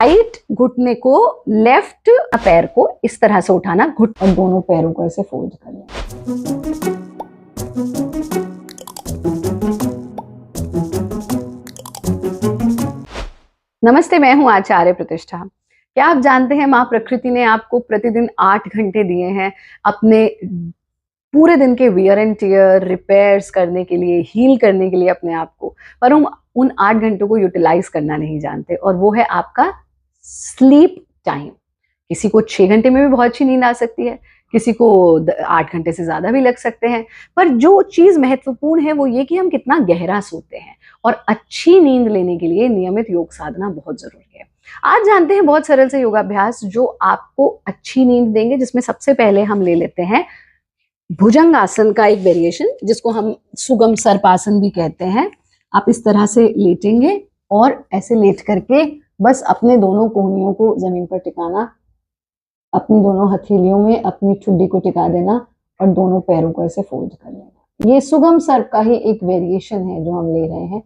Right घुटने को left पैर को इस तरह से उठाना, घुट और दोनों पैरों को ऐसे फोल्ड कर लेना। नमस्ते, मैं हूं आचार्य प्रतिष्ठा। क्या आप जानते हैं मां प्रकृति ने आपको प्रतिदिन 8 घंटे दिए हैं अपने पूरे दिन के वियर एंड टियर रिपेयर्स करने के लिए, हील करने के लिए अपने आप को, पर हम उन 8 घंटों को यूटिलाइज करना नहीं जानते, और वो है आपका स्लीप टाइम। किसी को 6 घंटे में भी बहुत अच्छी नींद आ सकती है, किसी को 8 घंटे से ज्यादा भी लग सकते हैं, पर जो चीज महत्वपूर्ण है वो ये कि हम कितना गहरा सोते हैं। और अच्छी नींद लेने के लिए नियमित योग साधना बहुत जरूरी है। आज जानते हैं बहुत सरल से योगाभ्यास जो आपको अच्छी नींद देंगे, जिसमें सबसे पहले हम ले लेते हैं भुजंग आसन का एक वेरिएशन, जिसको हम सुगम सर्पासन भी कहते हैं। आप इस तरह से लेटेंगे और ऐसे लेट करके बस अपने दोनों कोहनियों को जमीन पर टिकाना, अपनी दोनों हथेलियों में अपनी ठुड्डी को टिका देना और दोनों पैरों को ऐसे फोल्ड कर लेना। ये सुगम सर्प का ही एक वेरिएशन है जो हम ले रहे हैं।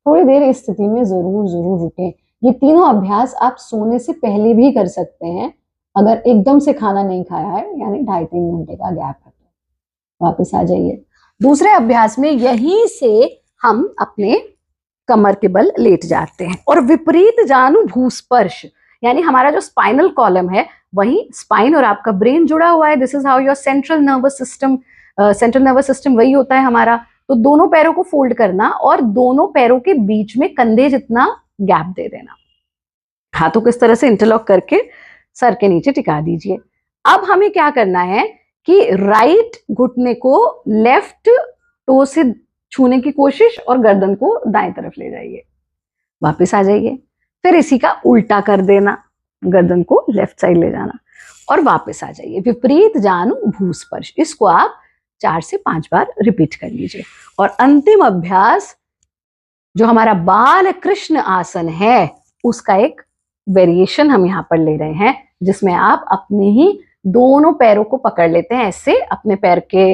थोड़ी देर इस स्थिति में जरूर रुकें। ये तीनों अभ्यास आप सोने से पहले भी कर सकते हैं, अगर एकदम से खाना नहीं खाया है, यानी 2.5-3 घंटे का गैप है। वापस आ जाइए। दूसरे अभ्यास में यहीं से हम अपने कमर के बल लेट जाते हैं और विपरीत जानु भूस्पर्श, यानी हमारा जो स्पाइनल कॉलम है, वही स्पाइन और आपका ब्रेन जुड़ा हुआ है। This is how your central nervous system वही होता है हमारा। तो दोनों पैरों को फोल्ड करना और दोनों पैरों के बीच में कंधे जितना गैप दे देना। हाथों को इस तरह से इंटरलॉक करके सर के नीचे टिका दीजिए। अब हमें क्या करना है कि राइट घुटने को लेफ्ट टो से छूने की कोशिश और गर्दन को दाएं तरफ ले जाइए। वापस आ जाइए। फिर इसी का उल्टा कर देना, गर्दन को लेफ्ट साइड ले जाना और वापस आ जाइए। विपरीत जानु भूस्पर्श, इसको आप 4 से 5 बार रिपीट कर लीजिए। और अंतिम अभ्यास जो हमारा बाल कृष्ण आसन है, उसका एक वेरिएशन हम यहाँ पर ले रहे हैं, जिसमें आप अपने ही दोनों पैरों को पकड़ लेते हैं ऐसे, अपने पैर के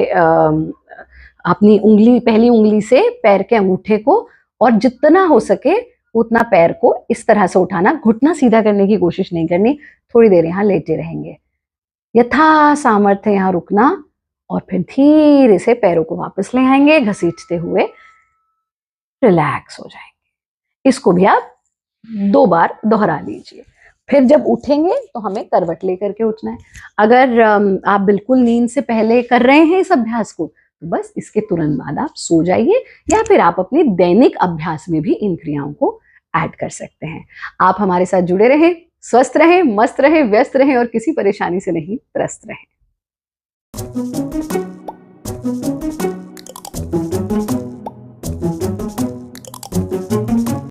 अपनी उंगली, पहली उंगली से पैर के अंगूठे को, और जितना हो सके उतना पैर को इस तरह से उठाना। घुटना सीधा करने की कोशिश नहीं करनी। थोड़ी देर यहाँ लेटे रहेंगे, यथा सामर्थ्य यहाँ रुकना और फिर धीरे से पैरों को वापस ले आएंगे, घसीटते हुए रिलैक्स हो जाएंगे। इसको भी आप 2 बार दोहरा लीजिए। फिर जब उठेंगे तो हमें करवट लेकर के उठना है। अगर आप बिल्कुल नींद से पहले कर रहे हैं इस अभ्यास को, तो बस इसके तुरंत बाद आप सो जाइए, या फिर आप अपने दैनिक अभ्यास में भी इन क्रियाओं को ऐड कर सकते हैं। आप हमारे साथ जुड़े रहें, स्वस्थ रहें, मस्त रहें, व्यस्त रहें और किसी परेशानी से नहीं त्रस्त रहें।